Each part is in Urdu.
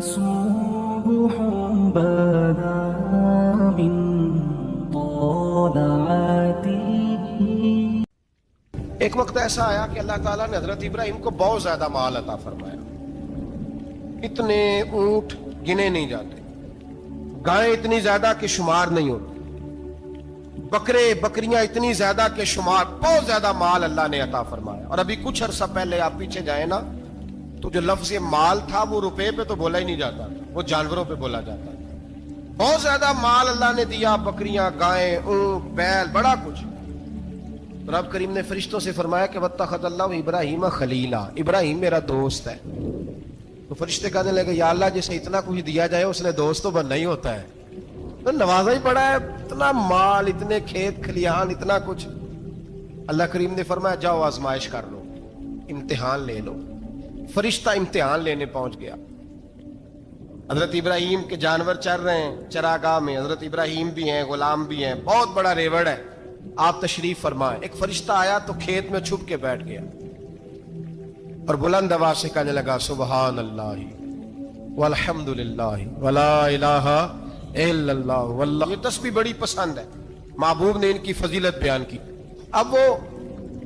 صبح بدا من طلعته. ایک وقت ایسا آیا کہ اللہ تعالیٰ نے حضرت ابراہیم کو بہت زیادہ مال عطا فرمایا. اتنے اونٹ گنے نہیں جاتے، گائیں اتنی زیادہ کہ شمار نہیں ہوتی، بکرے بکریاں اتنی زیادہ کہ شمار، بہت زیادہ مال اللہ نے عطا فرمایا. اور ابھی کچھ عرصہ پہلے آپ پیچھے جائیں نا تو جو لفظ مال تھا وہ روپے پہ تو بولا ہی نہیں جاتا، وہ جانوروں پہ بولا جاتا. بہت زیادہ مال اللہ نے دیا، بکریاں، گائیں، اونٹ، بیل، بڑا کچھ. رب کریم نے فرشتوں سے فرمایا کہ واتخذ اللہ ابراہیم خلیلا، ابراہیم میرا دوست ہے. تو فرشتے کہنے لگے یا اللہ جسے اتنا کچھ دیا جائے اس نے دوست تو بننا ہی ہوتا ہے، تو نوازا ہی پڑا ہے، اتنا مال، اتنے کھیت کھلیان، اتنا کچھ. اللہ کریم نے فرمایا جاؤ آزمائش کر لو، امتحان لے لو. فرشتہ امتحان لینے پہنچ گیا. حضرت ابراہیم کے جانور چر رہے ہیں چراگاہ میں، حضرت ابراہیم بھی ہیں، غلام بھی ہیں، بہت بڑا ریوڑ ہے. آپ تشریف فرمائیں. ایک فرشتہ آیا تو کھیت میں چھپ کے بیٹھ گیا اور بلند آواز سے کہنے لگا سبحان اللہ والحمد للہ ولا الہ الا اللہ واللہ. یہ تسبیح بڑی پسند ہے، محبوب نے ان کی فضیلت بیان کی. اب وہ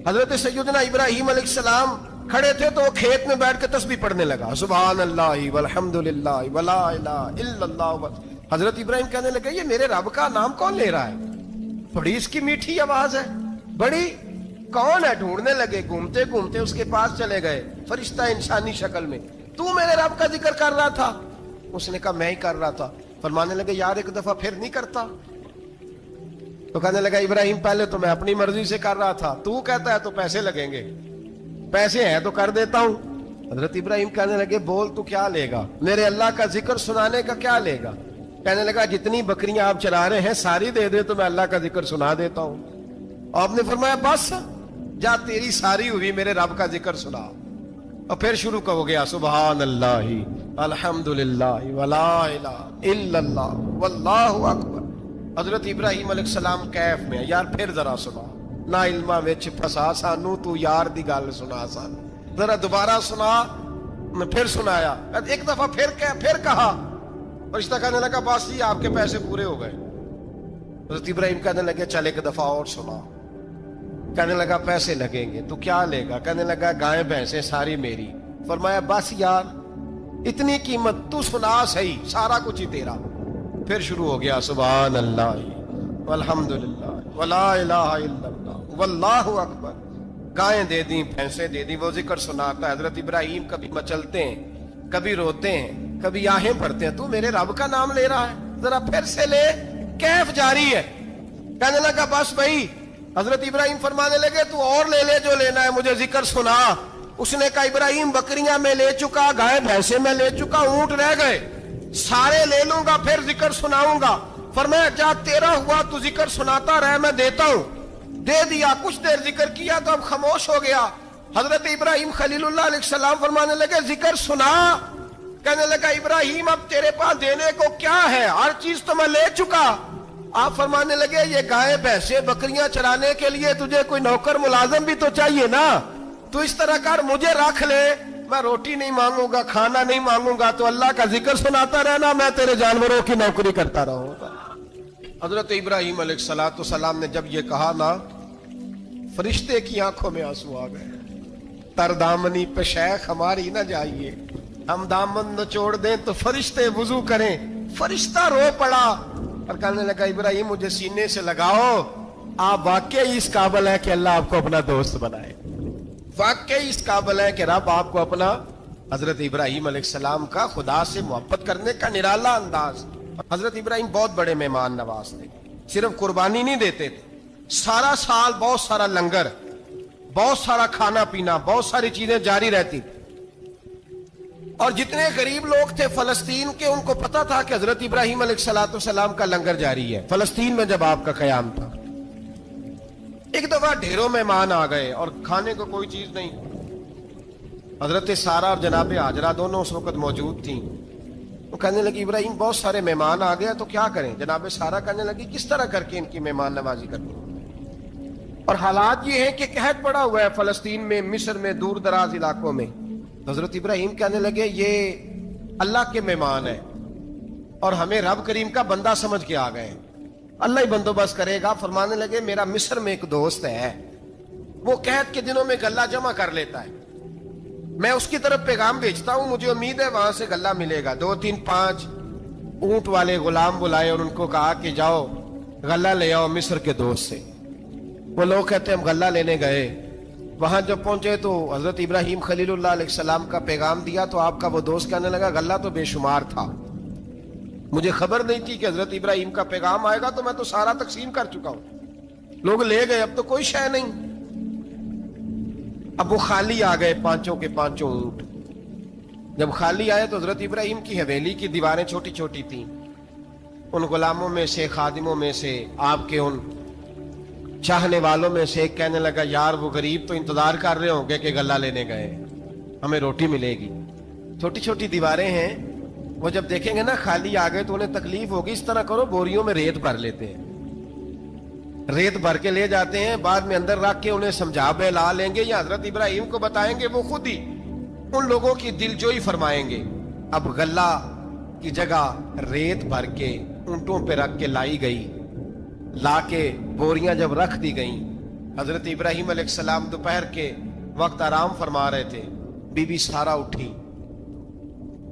حضرت سیدنا ابراہیم علیہ السلام کھڑے تھے تو وہ کھیت میں بیٹھ کے تسبیح پڑھنے لگا سبحان اللہ والحمد للہ ولا الہ الا اللہ. حضرت ابراہیم کہنے لگے یہ میرے رب کا نام کون لے رہا ہے؟ بڑی اس کی میٹھی آواز ہے، بڑی کون ہے؟ ڈھونڈنے لگے، گھومتے گھومتے اس کے پاس چلے گئے. فرشتہ انسانی شکل میں، تو میرے رب کا ذکر کر رہا تھا؟ اس نے کہا میں ہی کر رہا تھا. فرمانے لگے یار ایک دفعہ پھر نہیں کرتا؟ تو کہنے لگا ابراہیم پہلے تو میں اپنی مرضی سے کر رہا تھا، تو کہتا ہے تو پیسے لگیں گے، پیسے ہیں تو کر دیتا ہوں. حضرت ابراہیم کہنے لگے بول تو کیا لے گا؟ میرے اللہ کا ذکر سنانے کا کیا لے گا؟ کہنے لگا جتنی بکریاں آپ چلا رہے ہیں ساری دے دے تو میں اللہ کا ذکر سنا دیتا ہوں. آپ نے فرمایا بس جا تیری ساری ہوئی میرے رب کا ذکر سنا. اور پھر شروع ہو گیا سبحان اللہ الحمد للہ ولا الہ الا اللہ واللہ اکبر. حضرت ابراہیم علیہ السلام کیف میں یار پھر ذرا سنا، نا علما وچ پھسا سانو تو یار دی گل سنا سانو، ذرا دوبارہ سنا. میں پھر سنایا، ایک دفعہ پھر کہا. فرشتہ کہنے لگا بس جی آپ کے پیسے پورے ہو گئے. حضرت ابراہیم کہنے لگے چل ایک دفعہ اور سنا. کہنے لگا پیسے لگیں گے. تو کیا لے گا؟ کہنے لگا گائیں بھینسیں ساری میری. فرمایا بس یار اتنی قیمت، تو سنا صحیح، سارا کچھ ہی تیرا. پھر شروع ہو گیا سبحان اللہ والحمد للہ ولا الہ الا اللہ واللہ اکبر. گائیں دے دیں، بھینسیں دے دیں، وہ ذکر سناتا ہے. حضرت ابراہیم کبھی مچلتے ہیں، کبھی روتے ہیں، کبھی آہیں بھرتے ہیں. تو میرے رب کا نام لے رہا ہے، ذرا پھر سے لے. کیف جاری ہے. کہنے لگا بس بھائی. حضرت ابراہیم فرمانے لگے تو اور لے لے جو لینا ہے، مجھے ذکر سنا. اس نے کہا ابراہیم بکریاں میں لے چکا، گائے بھینسیں میں لے چکا، اونٹ رہ گئے، سارے لے لوں گا پھر ذکر سناؤں گا. فرمایا جا تیرا ہوا تو ذکر سناتا رہ، میں دیتا ہوں. دے دیا. کچھ دیر ذکر کیا تو اب خاموش ہو گیا. حضرت ابراہیم خلیل اللہ علیہ السلام فرمانے لگے ذکر سنا. کہنے لگا ابراہیم اب تیرے پاس دینے کو کیا ہے؟ ہر چیز تو میں لے چکا. آپ فرمانے لگے یہ گائے بھینسیں بکریاں چرانے کے لیے تجھے کوئی نوکر ملازم بھی تو چاہیے نا. تو اس طرح کر مجھے رکھ لے، میں روٹی نہیں مانگوں گا، کھانا نہیں مانگوں گا، تو اللہ کا ذکر سناتا رہنا، میں تیرے جانوروں کی نوکری کرتا رہوں گا. حضرت ابراہیم علیہ السلام نے جب یہ کہا نا، فرشتے کی آنکھوں میں آنسو آ گئے. تر دامنی پہ شیخ ہماری نہ جائیے، ہم دامن نچوڑ دیں تو فرشتے وضو کریں. فرشتہ رو پڑا اور کہنے لگا ابراہیم مجھے سینے سے لگاؤ، آپ واقعی اس قابل ہے کہ اللہ آپ کو اپنا دوست بنائے، واقعی اس قابل ہے کہ رب آپ کو اپنا. حضرت ابراہیم علیہ السلام کا خدا سے محبت کرنے کا نرالا انداز. حضرت ابراہیم بہت بڑے مہمان نواز تھے. صرف قربانی نہیں دیتے تھے، سارا سال بہت سارا لنگر، بہت سارا کھانا پینا، بہت ساری چیزیں جاری رہتی. اور جتنے غریب لوگ تھے فلسطین کے، ان کو پتا تھا کہ حضرت ابراہیم علیہ السلام کا لنگر جاری ہے. فلسطین میں جب آپ کا قیام تھا، ایک دفعہ ڈھیروں مہمان آ گئے اور کھانے کو کوئی چیز نہیں. حضرت سارہ اور جناب ہاجرہ دونوں اس وقت موجود تھیں. وہ کہنے لگی ابراہیم بہت سارے مہمان آ گئے تو کیا کریں؟ جناب سارہ کہنے لگی کس طرح کر کے ان کی مہمان نوازی کرنی. اور حالات یہ ہیں کہ قحط پڑا ہوا ہے فلسطین میں، مصر میں، دور دراز علاقوں میں. حضرت ابراہیم کہنے لگے یہ اللہ کے مہمان ہیں اور ہمیں رب کریم کا بندہ سمجھ کے آ گئے. اللہ ہی بندوبست کرے گا. فرمانے لگے میرا مصر میں ایک دوست ہے, وہ قحط کے دنوں میں غلہ جمع کر لیتا ہے, میں اس کی طرف پیغام بھیجتا ہوں, مجھے امید ہے وہاں سے غلہ ملے گا. 2 3 5 اونٹ والے غلام بلائے اور ان کو کہا کہ جاؤ غلہ لے آؤ مصر کے دوست سے. وہ لوگ کہتے ہیں ہم غلہ لینے گئے, وہاں جب پہنچے تو حضرت ابراہیم خلیل اللہ علیہ السلام کا پیغام دیا تو آپ کا وہ دوست کہنے لگا غلہ تو بے شمار تھا, مجھے خبر نہیں تھی کہ حضرت ابراہیم کا پیغام آئے گا, تو میں تو سارا تقسیم کر چکا ہوں. لوگ لے گئے, اب تو کوئی شے نہیں. اب وہ خالی آ گئے 5 کے 5 اونٹ. جب خالی آئے تو حضرت ابراہیم کی حویلی کی دیواریں چھوٹی چھوٹی تھیں. ان غلاموں میں سے, خادموں میں سے, آپ کے ان چاہنے والوں میں سے ایک کہنے لگا یار وہ غریب تو انتظار کر رہے ہوں گے کہ غلہ لینے گئے, ہمیں روٹی ملے گی. چھوٹی چھوٹی دیواریں ہیں, وہ جب دیکھیں گے نا خالی آ گئے تو انہیں تکلیف ہوگی. اس طرح کرو بوریوں میں ریت بھر لیتے ہیں, ریت بھر کے لے جاتے ہیں, بعد میں اندر رکھ کے انہیں سمجھا بہلا لیں گے یا حضرت ابراہیم کو بتائیں گے, وہ خود ہی ان لوگوں کی دلجوئی فرمائیں گے. اب غلہ کی جگہ ریت بھر کے اونٹوں پہ رکھ کے لائی گئی. لا کے بوریاں جب رکھ دی گئیں, حضرت ابراہیم علیہ السلام دوپہر کے وقت آرام فرما رہے تھے. بی بی سارا اٹھی,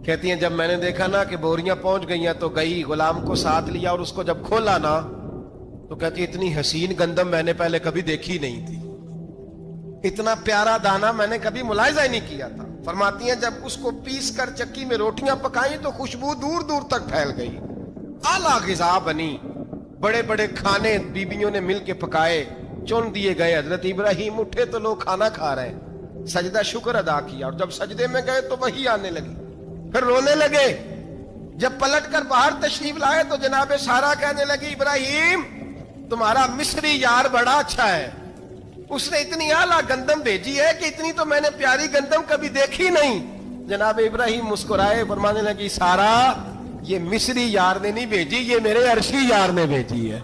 کہتی ہیں جب میں نے دیکھا نا کہ بوریاں پہنچ گئی ہیں تو گئی, غلام کو ساتھ لیا اور اس کو جب کھولا نا تو کہتی اتنی حسین گندم میں نے پہلے کبھی دیکھی نہیں تھی, اتنا پیارا دانا میں نے کبھی ملاحظہ ہی نہیں کیا تھا. فرماتی ہیں جب اس کو پیس کر چکی میں روٹیاں پکائیں تو خوشبو دور دور تک پھیل گئی. اعلیٰ غذا بنی, بڑے بڑے کھانے بیویوں نے مل کے پکائے, چن دیے گئے. حضرت ابراہیم اٹھے تو لوگ کھانا کھا رہے ہیں, سجدہ شکر ادا کیا, اور جب سجدے میں گئے تو وہی آنے لگی, پھر رونے لگے. جب پلٹ کر باہر تشریف لائے تو جناب سارا کہنے لگی ابراہیم تمہارا مصری یار بڑا اچھا ہے, اس نے اتنی اعلیٰ گندم بھیجی ہے کہ اتنی تو میں نے پیاری گندم کبھی دیکھی نہیں. جناب ابراہیم مسکرائے, فرمانے لگی سارا یہ مصری یار نے نہیں بھیجی, یہ میرے عرشی یار نے بھیجی ہے,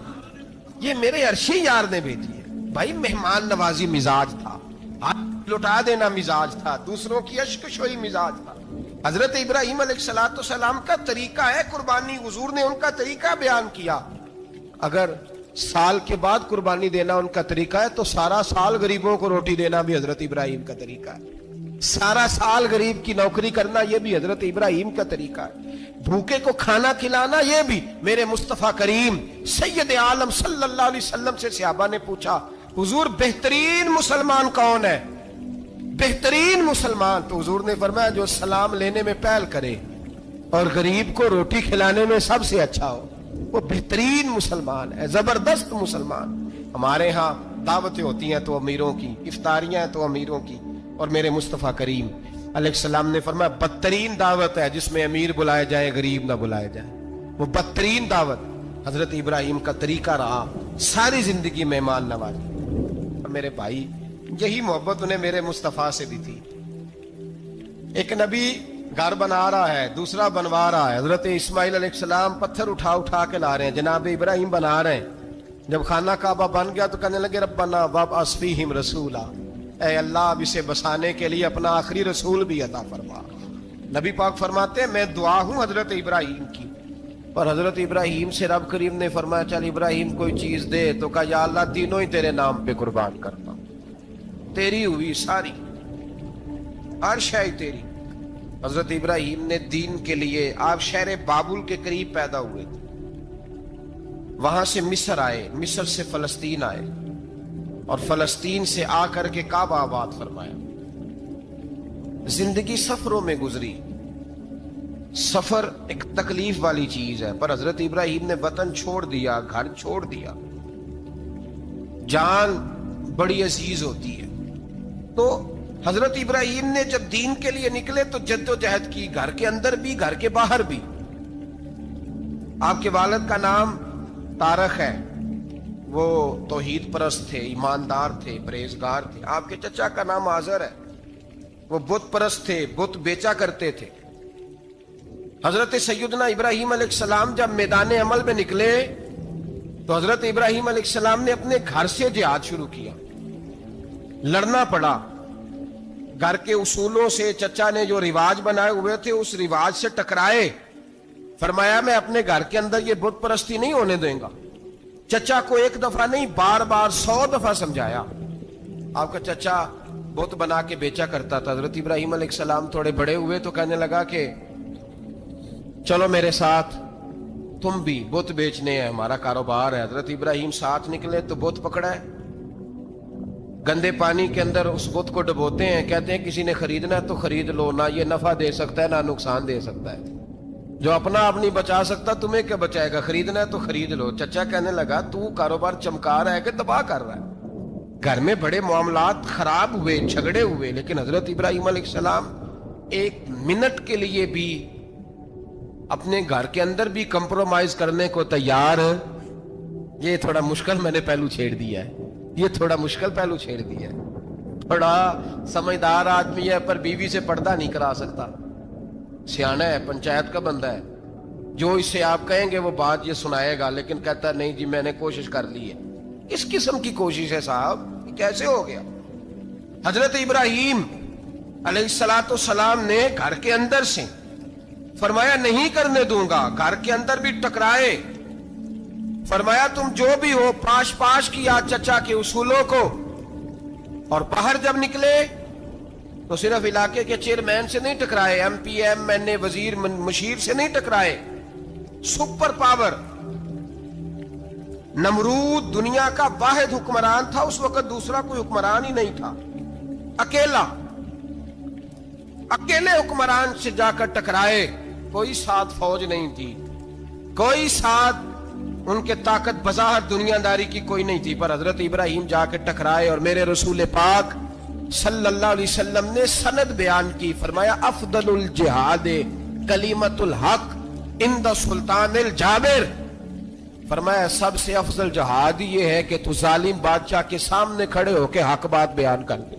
یہ میرے عرشی یار نے بھیجی ہے. بھائی مہمان نوازی مزاج تھا, ہاتھ لٹا دینا مزاج تھا, دوسروں کی اشک شوئی مزاج تھا. حضرت ابراہیم علیہ السلام کا طریقہ ہے قربانی, حضور نے ان کا طریقہ بیان کیا. اگر سال کے بعد قربانی دینا ان کا طریقہ ہے تو سارا سال غریبوں کو روٹی دینا بھی حضرت ابراہیم کا طریقہ ہے. سارا سال غریب کی نوکری کرنا یہ بھی حضرت ابراہیم کا طریقہ ہے. بھوکے کو کھانا کھلانا یہ بھی میرے مصطفیٰ کریم سید عالم صلی اللہ علیہ وسلم سے صحابہ نے پوچھا حضور بہترین مسلمان کون ہے؟ بہترین مسلمان تو حضور نے فرمایا جو سلام لینے میں پہل کرے اور غریب کو روٹی کھلانے میں سب سے اچھا ہو, وہ بہترین مسلمان ہے, زبردست مسلمان. ہمارے ہاں دعوتیں ہوتی ہیں تو امیروں کی, افطاریاں ہیں تو امیروں کی, اور میرے مصطفیٰ کریم علیہ السلام نے فرمایا بدترین دعوت ہے جس میں امیر بلائے جائے غریب نہ بلائے جائے, وہ بدترین دعوت. حضرت ابراہیم کا طریقہ رہا ساری زندگی مہمان نوازی. اور میرے بھائی یہی محبت انہیں میرے مصطفیٰ سے بھی تھی. ایک نبی گھر بنا رہا ہے, دوسرا بنوا رہا ہے. حضرت اسماعیل علیہ السلام پتھر اٹھا اٹھا کے لا رہے ہیں, جناب ابراہیم بنا رہے ہیں. جب خانہ کعبہ بن گیا تو کہنے لگے ربنا وابعث فیہم رسولا, اے اللہ اب اسے بسانے کے لیے اپنا آخری رسول بھی عطا فرما. نبی پاک فرماتے ہیں میں دعا ہوں حضرت ابراہیم کی, پر حضرت ابراہیم سے رب کریم نے فرمایا چل ابراہیم کوئی چیز دے, تو کہا یا اللہ تینوں ہی تیرے نام پہ قربان کرتا ہوں, تیری ہوئی ساری, ہر شے تیری. حضرت ابراہیم نے دین کے لیے, آپ شہر بابل کے قریب پیدا ہوئے تھے, وہاں سے مصر آئے, مصر سے فلسطین آئے, اور فلسطین سے آ کر کے کعبہ آباد فرمایا. زندگی سفروں میں گزری. سفر ایک تکلیف والی چیز ہے, پر حضرت ابراہیم نے وطن چھوڑ دیا, گھر چھوڑ دیا. جان بڑی عزیز ہوتی ہے, تو حضرت ابراہیم نے جب دین کے لیے نکلے تو جد و جہد کی, گھر کے اندر بھی گھر کے باہر بھی. آپ کے والد کا نام طارق ہے, وہ توحید پرست تھے, ایماندار تھے, پرہیزگار تھے. آپ کے چچا کا نام آزر ہے, وہ بت پرست تھے, بت بیچا کرتے تھے. حضرت سیدنا ابراہیم علیہ السلام جب میدان عمل میں نکلے تو حضرت ابراہیم علیہ السلام نے اپنے گھر سے جہاد شروع کیا, لڑنا پڑا. گھر کے اصولوں سے چچا نے جو رواج بنائے ہوئے تھے اس رواج سے ٹکرائے. فرمایا میں اپنے گھر کے اندر یہ بت پرستی نہیں ہونے دیں گا. چچا کو ایک دفعہ نہیں بار بار 100 دفعہ سمجھایا. آپ کا چچا بت بنا کے بیچا کرتا تھا. حضرت ابراہیم علیہ السلام تھوڑے بڑے ہوئے تو کہنے لگا کہ چلو میرے ساتھ, تم بھی بت بیچنے ہیں, ہمارا کاروبار ہے. حضرت ابراہیم ساتھ نکلے تو بت پکڑا ہے, گندے پانی کے اندر اس بت کو ڈبوتے ہیں, کہتے ہیں کسی نے خریدنا ہے تو خرید لو, نہ یہ نفع دے سکتا ہے نہ نقصان دے سکتا ہے. جو اپنا آپ نہیں بچا سکتا تمہیں کیا بچائے گا, خریدنا ہے تو خرید لو. چچا کہنے لگا تو کاروبار چمکا رہا ہے کہ تباہ کر رہا ہے. گھر میں بڑے معاملات خراب ہوئے, جھگڑے ہوئے, لیکن حضرت ابراہیم علیہ السلام ایک منٹ کے لیے بھی اپنے گھر کے اندر بھی کمپرومائز کرنے کو تیار. یہ تھوڑا مشکل میں نے پہلو چھیڑ دیا ہے, یہ تھوڑا مشکل پہلو چھیڑ دیا ہے. تھوڑا سمجھدار آدمی ہے پر بیوی سے پردہ نہیں کرا سکتا, سیانا ہے, پنچایت کا بندہ ہے, جو اس سے آپ کہیں گے وہ بات یہ سنائے گا, لیکن کہتا نہیں جی میں نے کوشش کر لی ہے. کس قسم کی کوشش ہے صاحب, یہ کیسے ہو گیا؟ حضرت ابراہیم علیہ السلام نے گھر کے اندر سے فرمایا نہیں کرنے دوں گا. گھر کے اندر بھی ٹکرائے, فرمایا تم جو بھی ہو پاش پاش کیا چچا کے اصولوں کو, اور باہر جب نکلے تو صرف علاقے کے چیئرمین سے نہیں ٹکرائے, ایم پی ایم این اے وزیر مشیر سے نہیں ٹکرائے, سپر پاور نمرود دنیا کا واحد حکمران تھا اس وقت, دوسرا کوئی حکمران ہی نہیں تھا, اکیلے حکمران سے جا کر ٹکرائے. کوئی ساتھ فوج نہیں تھی, کوئی ساتھ ان کے طاقت بظاہر دنیا داری کی کوئی نہیں تھی, پر حضرت ابراہیم جا کے ٹکرائے. اور میرے رسول پاک صلی اللہ علیہ وسلم نے سند بیان کی, فرمایا افضل الجہاد کلمۃ الحق عند سلطان الجابر. فرمایا سب سے افضل جہاد یہ ہے کہ تو ظالم بادشاہ کے سامنے کھڑے ہو کے حق بات بیان کر دے.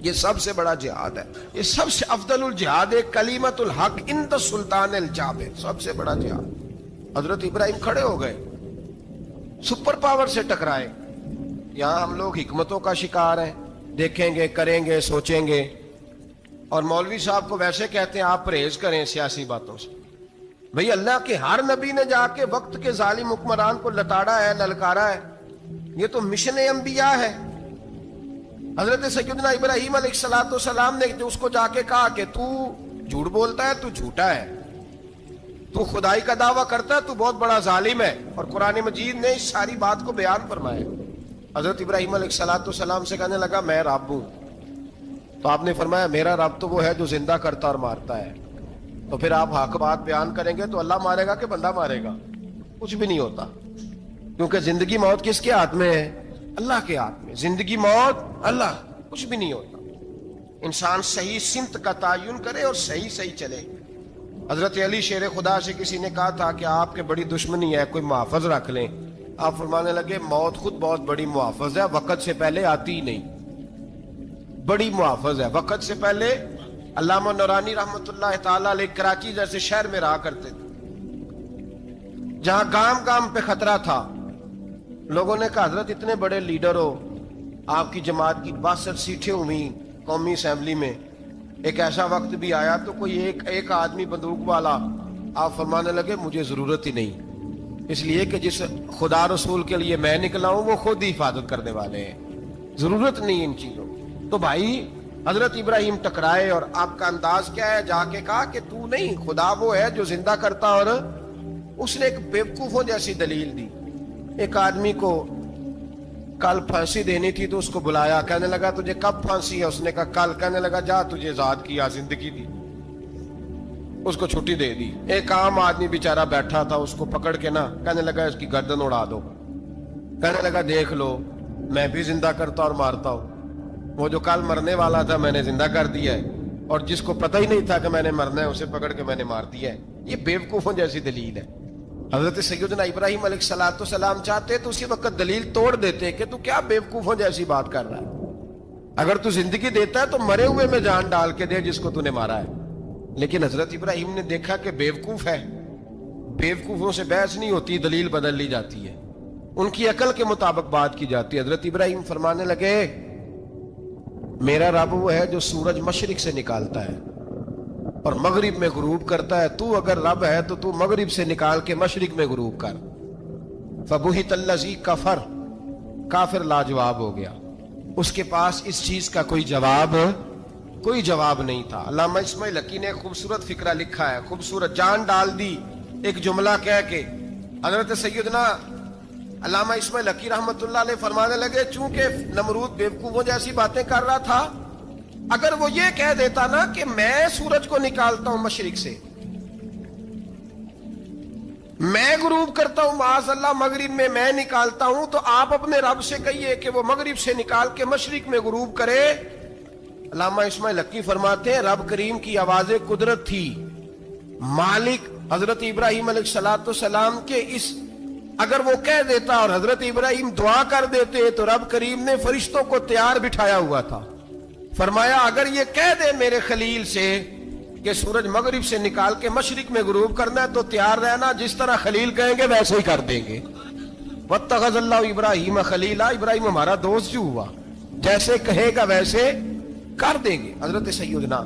یہ سب سے بڑا جہاد ہے, یہ سب سے افضل الجہاد کلمۃ الحق عند سلطان الجابر, سب سے بڑا جہاد. حضرت ابراہیم کھڑے ہو گئے, سپر پاور سے ٹکرائے. یہاں ہم لوگ حکمتوں کا شکار ہیں, دیکھیں گے, کریں گے, سوچیں گے, اور مولوی صاحب کو ویسے کہتے ہیں آپ پرہیز کریں سیاسی باتوں سے. بھئی اللہ کے ہر نبی نے جا کے وقت کے ظالم حکمران کو لتاڑا ہے, للکارا ہے. یہ تو مشن انبیاء ہے. حضرت سیدنا ابراہیم علیہ السلام نے اس کو جا کے کہا کہ تو جھوٹ بولتا ہے, تو جھوٹا ہے, تو خدائی کا دعویٰ کرتا ہے, تو بہت بڑا ظالم ہے. اور قرآن مجید نے اس ساری بات کو بیان فرمایا. حضرت ابراہیم علیہ السلام سے کہنے لگا میں رب ہوں. تو آپ نے فرمایا میرا رب تو وہ ہے جو زندہ کرتا اور مارتا ہے. تو پھر آپ حق بات بیان کریں گے تو اللہ مارے گا کہ بندہ مارے گا؟ کچھ بھی نہیں ہوتا, کیونکہ زندگی موت کس کے ہاتھ میں ہے؟ اللہ کے ہاتھ میں. زندگی موت اللہ, کچھ بھی نہیں ہوتا. انسان صحیح سمت کا تعین کرے اور صحیح چلے. حضرت علی شیر خدا سے کسی نے کہا تھا کہ آپ کے بڑی دشمنی ہے, کوئی محافظ رکھ لیں. آپ فرمانے لگے موت خود بہت بڑی محافظ ہے, وقت سے پہلے آتی ہی نہیں. بڑی محافظ ہے, وقت سے پہلے. علامہ نورانی رحمت اللہ تعالی علیہ کراچی جیسے شہر میں رہا کرتے تھے, جہاں گام گام پہ خطرہ تھا. لوگوں نے کہا حضرت اتنے بڑے لیڈر ہو, آپ کی جماعت کی 62 سیٹیں ہوئی قومی اسمبلی میں, ایک ایسا وقت بھی آیا تو کوئی ایک آدمی بندوق والا. آپ فرمانے لگے مجھے ضرورت ہی نہیں, اس لیے کہ جس خدا رسول کے لیے میں نکلا ہوں وہ خود ہی حفاظت کرنے والے ہیں, ضرورت نہیں ان چیزوں. تو بھائی حضرت ابراہیم ٹکرائے, اور آپ کا انداز کیا ہے؟ جا کے کہا کہ تو نہیں, خدا وہ ہے جو زندہ کرتا. اور اس نے ایک بیوقوفوں جیسی دلیل دی. ایک آدمی کو کل پھانسی دینی تھی تو اس کو بلایا, کہنے لگا تجھے کب پھانسی ہے؟ اس نے کہا کل. کہنے لگا جا تجھے آزاد کیا, زندگی دی, اس کو چھٹی دے دی. ایک عام آدمی بیچارہ بیٹھا تھا, اس کو پکڑ کے نا کہنے لگا اس کی گردن اڑا دو. کہنے لگا دیکھ لو میں بھی زندہ کرتا اور مارتا ہوں. وہ جو کل مرنے والا تھا میں نے زندہ کر دیا ہے, اور جس کو پتہ ہی نہیں تھا کہ میں نے مرنا ہے اسے پکڑ کے میں نے مار دیا ہے. یہ بیوقوفوں جیسی دلیل ہے. حضرت سیدنا ابراہیم علیہ السلام چاہتے تو اسی وقت دلیل توڑ دیتے کہ تو کیا بیوقوفوں جیسی بات کر رہا ہے. اگر تو زندگی دیتا ہے تو مرے ہوئے میں جان ڈال کے دے جس کو تو نے مارا ہے. لیکن حضرت ابراہیم نے دیکھا کہ بیوقوف ہے, بیوقوفوں سے بحث نہیں ہوتی, دلیل بدل لی جاتی ہے, ان کی عقل کے مطابق بات کی جاتی ہے. حضرت ابراہیم فرمانے لگے میرا رب وہ ہے جو سورج مشرق سے نکالتا ہے اور مغرب میں غروب کرتا ہے. تو اگر رب ہے تو تو مغرب سے نکال کے مشرق میں غروب کر. فبہت الذی کفر، کافر لاجواب ہو گیا، اس کے پاس اس چیز کا کوئی جواب نہیں تھا. علامہ اسماعیل حقی نے ایک خوبصورت فقرہ لکھا ہے، خوبصورت، جان ڈال دی ایک جملہ کہہ کے. حضرت سیدنا علامہ اسماعیل حقی رحمت اللہ علیہ فرمانے لگے چونکہ نمرود بیوقوفوں جیسی باتیں کر رہا تھا، اگر وہ یہ کہہ دیتا نا کہ میں سورج کو نکالتا ہوں مشرق سے، میں غروب کرتا ہوں معاذ اللہ مغرب میں نکالتا ہوں، تو آپ اپنے رب سے کہیے کہ وہ مغرب سے نکال کے مشرق میں غروب کرے. علامہ اسماعیل حقی فرماتے ہیں رب کریم کی آواز قدرت تھی، مالک حضرت ابراہیم علیہ السلام کے اس، اگر وہ کہہ دیتا اور حضرت ابراہیم دعا کر دیتے تو رب کریم نے فرشتوں کو تیار بٹھایا ہوا تھا. فرمایا اگر یہ کہہ دے میرے خلیل سے کہ سورج مغرب سے نکال کے مشرق میں غروب کرنا ہے تو تیار رہنا، جس طرح خلیل کہیں گے ویسے ہی کر دیں گے. واتخذ اللہ ابراہیم خلیلا، ابراہیم ہمارا دوست جو ہوا، جیسے کہے گا ویسے کر دیں گے. حضرت سیدنا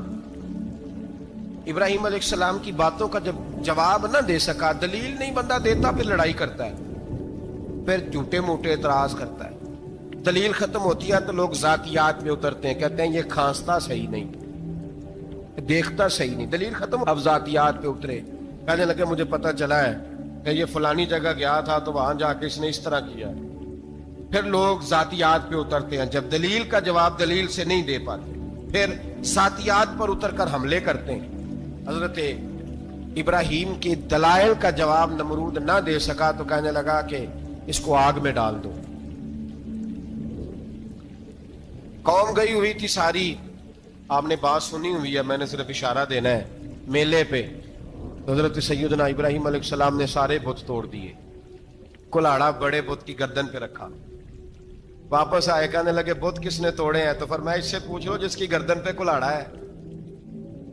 ابراہیم علیہ السلام کی باتوں کا جب جواب نہ دے سکا، دلیل نہیں بندہ دیتا، پھر لڑائی کرتا ہے، پھر جھوٹے موٹے اعتراض کرتا ہے. دلیل ختم ہوتی ہے تو لوگ ذاتیات میں اترتے ہیں، کہتے ہیں یہ کھانستا صحیح نہیں، دیکھتا صحیح نہیں. دلیل ختم، اب ذاتیات پہ اترے، کہنے لگے مجھے پتہ چلا ہے کہ یہ فلانی جگہ گیا تھا تو وہاں جا کے اس نے اس طرح کیا. پھر لوگ ذاتیات پہ اترتے ہیں، جب دلیل کا جواب دلیل سے نہیں دے پاتے پھر ذاتیات پر اتر کر حملے کرتے ہیں. حضرت ابراہیم کے دلائل کا جواب نمرود نہ دے سکا تو کہنے لگا کہ اس کو آگ میں ڈال دو. قوم گئی ہوئی تھی ساری، آپ نے بات سنی ہوئی ہے، میں نے صرف اشارہ دینا ہے. میلے پہ حضرت سیدنا ابراہیم علیہ السلام نے سارے بت توڑ دیے، کلاڑا بڑے بت کی گردن پہ رکھا. واپس آئے، کہنے لگے بت کس نے توڑے ہیں؟ تو فرمایا اس سے پوچھ لو جس کی گردن پہ کلاڑا ہے.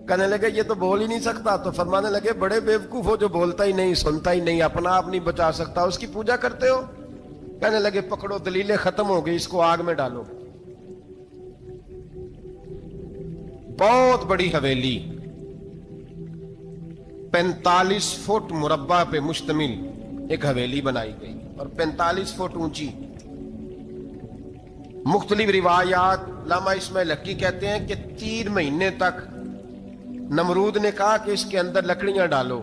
کہنے لگے یہ تو بول ہی نہیں سکتا. تو فرمانے لگے بڑے بیوقوف ہو جو بولتا ہی نہیں، سنتا ہی نہیں، اپنا آپ نہیں بچا سکتا، اس کی پوجا کرتے ہو. کہنے لگے پکڑو، دلیلیں ختم ہو گئی، اس کو آگ میں ڈالو. بہت بڑی حویلی 45 فٹ مربع پہ مشتمل ایک حویلی بنائی گئی اور 45 فٹ اونچی. مختلف روایات، علامہ اسماعیل حقی کہتے ہیں کہ 3 مہینے تک نمرود نے کہا کہ اس کے اندر لکڑیاں ڈالو.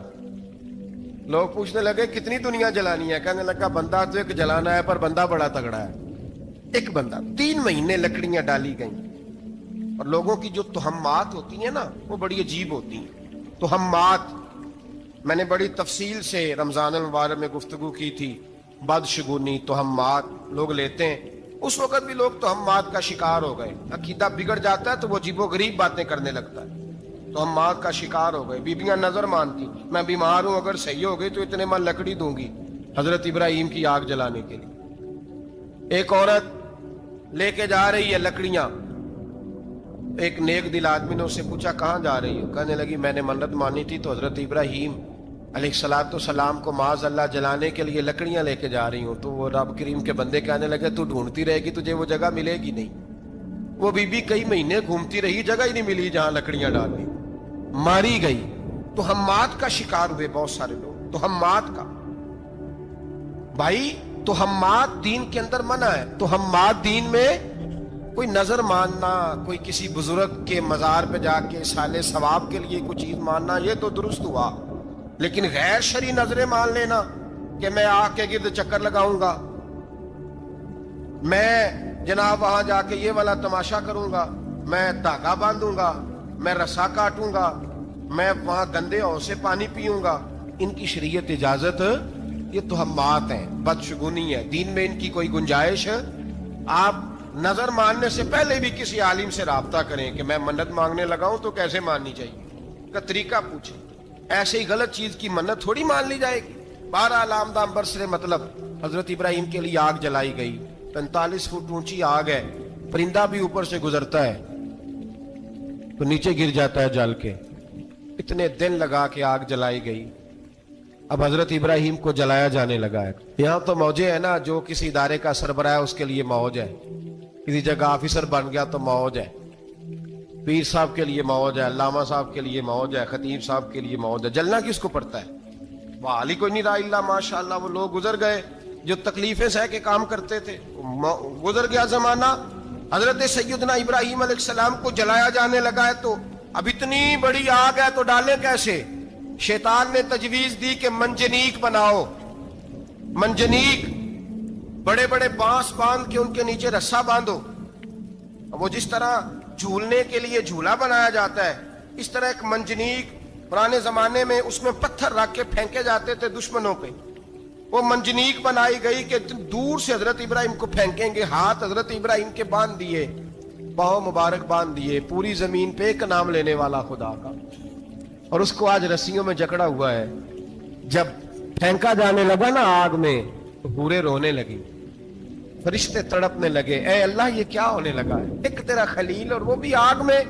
لوگ پوچھنے لگے کتنی دنیا جلانی ہے؟ کہنے لگا بندہ تو ایک جلانا ہے، پر بندہ بڑا تگڑا ہے، ایک بندہ. 3 مہینے لکڑیاں ڈالی گئیں. اور لوگوں کی جو تہمات ہوتی ہیں نا وہ بڑی عجیب ہوتی ہیں. تہمات میں نے بڑی تفصیل سے رمضان المبارک میں گفتگو کی تھی. بدشگونی، تہمات لوگ لیتے ہیں. اس وقت بھی لوگ تہمات کا شکار ہو گئے. عقیدہ بگڑ جاتا ہے تو وہ عجیب و غریب باتیں کرنے لگتا ہے. تہمات کا شکار ہو گئے. بیبیاں نظر مانتی، میں بیمار ہوں، اگر صحیح ہو گئی تو اتنے من لکڑی دوں گی حضرت ابراہیم کی آگ جلانے کے لیے. ایک عورت لے کے جا رہی ہے لکڑیاں. ایک نیک دل آدمی نے اس سے پوچھا کہاں جا رہی ہو؟ کہنے لگی میں نے منت مانی تھی تو حضرت ابراہیم علیہ السلام کو معاذ اللہ جلانے کے لیے لکڑیاں لے کے جا رہی ہوں. تو وہ رب کریم کے بندے کہنے لگے تو ڈھونڈتی رہے گی، تجھے وہ جگہ ملے گی نہیں. وہ بی بی کئی مہینے گھومتی رہی، جگہ ہی نہیں ملی جہاں لکڑیاں ڈالنی، ماری گئی. تہمات کا شکار ہوئے بہت سارے لوگ. تہمات کا بھائی، تہمات دین کے اندر منع ہے. تہمات دین میں کوئی نظر ماننا، کوئی کسی بزرگ کے مزار پہ جا کے سالے ثواب کے لیے کوئی چیز ماننا، یہ تو درست ہوا. لیکن غیر شرعی نظریں مان لینا کہ میں آگ کے گرد چکر لگاؤں گا، میں جناب وہاں جا کے یہ والا تماشا کروں گا، میں دھاگا باندھوں گا، میں رسا کاٹوں گا، میں وہاں گندے ہو سے پانی پیوں گا، ان کی شریعت اجازت؟ یہ تہمات ہیں، بدشگونی ہے. دین میں ان کی کوئی گنجائش ہے؟ آپ نظر ماننے سے پہلے بھی کسی عالم سے رابطہ کریں کہ میں منت مانگنے لگا ہوں تو کیسے ماننی چاہیے کا طریقہ پوچھیں. ایسے ہی غلط چیز کی منت تھوڑی مان لی جائے گی. 12 علامدام برسر مطلب حضرت ابراہیم کے لیے آگ جلائی گئی. 45 فٹ اونچی آگ ہے، پرندہ بھی اوپر سے گزرتا ہے تو نیچے گر جاتا ہے جل کے. اتنے دن لگا کے آگ جلائی گئی. اب حضرت ابراہیم کو جلایا جانے لگا ہے. یہاں تو موجیں ہے نا، جو کسی ادارے کا سربراہ ہے اس کے لیے موج ہے، کسی جگہ آفیسر بن گیا تو موج ہے. پیر صاحب کے لیے موج ہے, علامہ صاحب کے لیے موج ہے, خطیب صاحب کے لیے موج ہے, جلنا کس کو پڑتا ہے؟ بحالی کوئی نہیں رہا اللہ ماشاءاللہ. وہ لوگ گزر گئے جو تکلیفیں سہ کے کام کرتے تھے, گزر گیا زمانہ. حضرت سیدنا ابراہیم علیہ السلام کو جلایا جانے لگا ہے تو اب اتنی بڑی آگ ہے تو ڈالیں کیسے؟ شیطان نے تجویز دی کہ منجنیق بناؤ, منجنیق, بڑے بڑے بانس باندھ کے ان کے نیچے رسا باندھو. وہ جس طرح جھولنے کے لیے جھولا بنایا جاتا ہے, اس طرح ایک منجنیق پرانے زمانے میں اس میں پتھر رکھ کے پھینکے جاتے تھے دشمنوں پہ. وہ منجنیق بنائی گئی کہ دور سے حضرت ابراہیم کو پھینکیں گے. ہاتھ حضرت ابراہیم کے باندھ دیے, پاؤں مبارک باندھ دیے, پوری زمین پہ ایک نام لینے والا خدا کا. اور اس کو آج رسیوں میں جکڑا ہوا ہے. جب پھینکا جانے لگا نا آگ میں تو پورے رونے لگی, فرشتے تڑپنے لگے, اے اللہ یہ کیا ہونے لگا ہے؟ ایک تیرا خلیل اور وہ بھی آگ میں.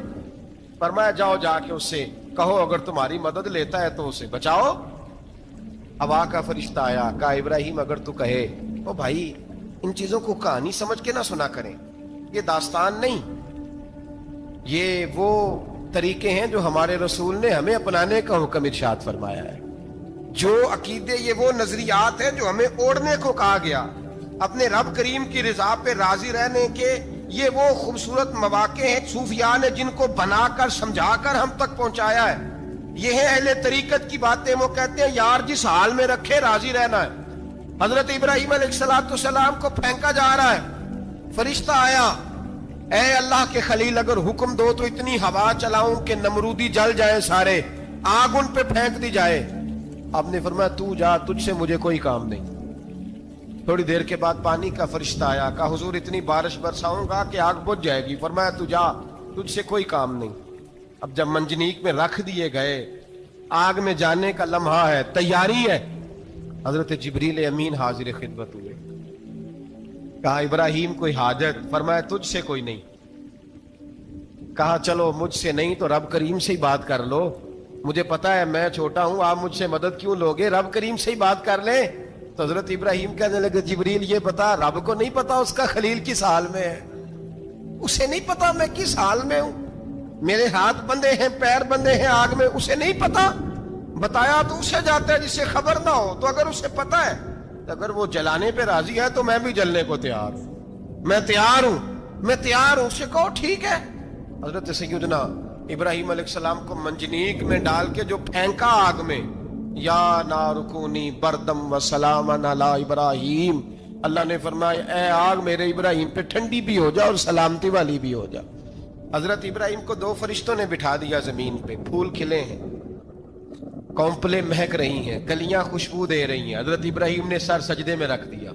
فرمایا جاؤ جا کے اس سے کہو اگر تمہاری مدد لیتا ہے تو اسے بچاؤ. ہوا کا فرشتہ آیا, کہا ابراہیم اگر تو کہے. او بھائی ان چیزوں کو کہانی سمجھ کے نہ سنا کریں, یہ داستان نہیں, یہ وہ طریقے ہیں جو ہمارے رسول نے ہمیں اپنانے کا حکم ارشاد فرمایا ہے. جو عقیدے, یہ وہ نظریات ہیں جو ہمیں اوڑھنے کو کہا گیا. اپنے رب کریم کی رضا پہ راضی رہنے کے یہ وہ خوبصورت مواقع ہیں صوفیاء نے جن کو بنا کر سمجھا کر ہم تک پہنچایا ہے. یہ ہے اہل طریقت کی باتیں. وہ کہتے ہیں یار جس حال میں رکھے راضی رہنا ہے. حضرت ابراہیم علیہ السلام کو پھینکا جا رہا ہے, فرشتہ آیا, اے اللہ کے خلیل اگر حکم دو تو اتنی ہوا چلاؤں کہ نمرودی جل جائیں سارے, آگ ان پہ پھینک دی جائے. آپ نے فرمایا تو جا, تجھ سے مجھے کوئی کام نہیں. تھوڑی دیر کے بعد پانی کا فرشتہ آیا, کہا حضور اتنی بارش برساؤں گا کہ آگ بجھ جائے گی. فرمایا تو جا, تجھ سے کوئی کام نہیں. اب جب منجنیق میں رکھ دیے گئے, آگ میں جانے کا لمحہ ہے, تیاری ہے, حضرت جبریل امین حاضر خدمت ہوئے. کہا ابراہیم کوئی حاجت؟ فرمایا تجھ سے کوئی نہیں. کہا چلو مجھ سے نہیں تو رب کریم سے ہی بات کر لو, مجھے پتا ہے میں چھوٹا ہوں, آپ مجھ سے مدد کیوں لوگے, رب کریم سے ہی بات کر لیں. تو حضرت ابراہیم کہنے لگے جبریل یہ بتا, رب کو نہیں پتا اس کا خلیل کس حال میں ہے؟ اسے نہیں پتا میں کس حال میں ہوں, میرے ہاتھ بندے ہیں, پیر بندے ہیں آگ میں, اسے نہیں پتا. بتایا تو اسے جاتا ہے جسے خبر نہ ہو. تو اگر اسے پتا ہے, اگر وہ جلانے پہ راضی ہے تو میں بھی جلنے کو تیار ہوں, میں تیار ہوں, میں تیار ہوں. اسے کہو ٹھیک ہے. حضرت سیدنا ابراہیم علیہ السلام کو منجنیق میں ڈال کے جو پھینکا آگ میں, یا نارکونی بردم و سلامن علی ابراہیم, اللہ نے فرمایا اے آگ میرے ابراہیم پہ ٹھنڈی بھی ہو جا اور سلامتی والی بھی ہو جا. حضرت ابراہیم کو دو فرشتوں نے بٹھا دیا زمین پہ, پھول کھلے ہیں, کونپلیں مہک رہی ہیں, کلیاں خوشبو دے رہی ہیں. حضرت ابراہیم نے سر سجدے میں رکھ دیا,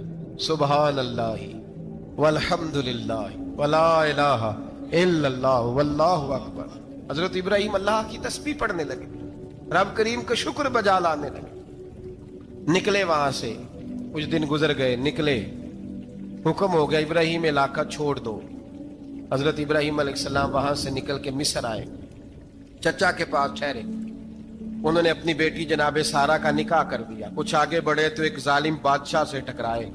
سبحان اللہ والحمد للہ ولا الہ الا اللہ واللہ اکبر. حضرت ابراہیم اللہ کی تسبیح پڑھنے لگے, رب کریم کا شکر بجا لانے لگے. نکلے وہاں سے, کچھ دن گزر گئے, نکلے, حکم ہو گیا ابراہیم علاقہ چھوڑ دو. حضرت ابراہیم علیہ السلام وہاں سے نکل کے مصر آئے, چچا کے پاس ٹھہرے. انہوں نے اپنی بیٹی جناب سارہ کا نکاح کر دیا. کچھ آگے بڑھے تو ایک ظالم بادشاہ سے ٹکرائے.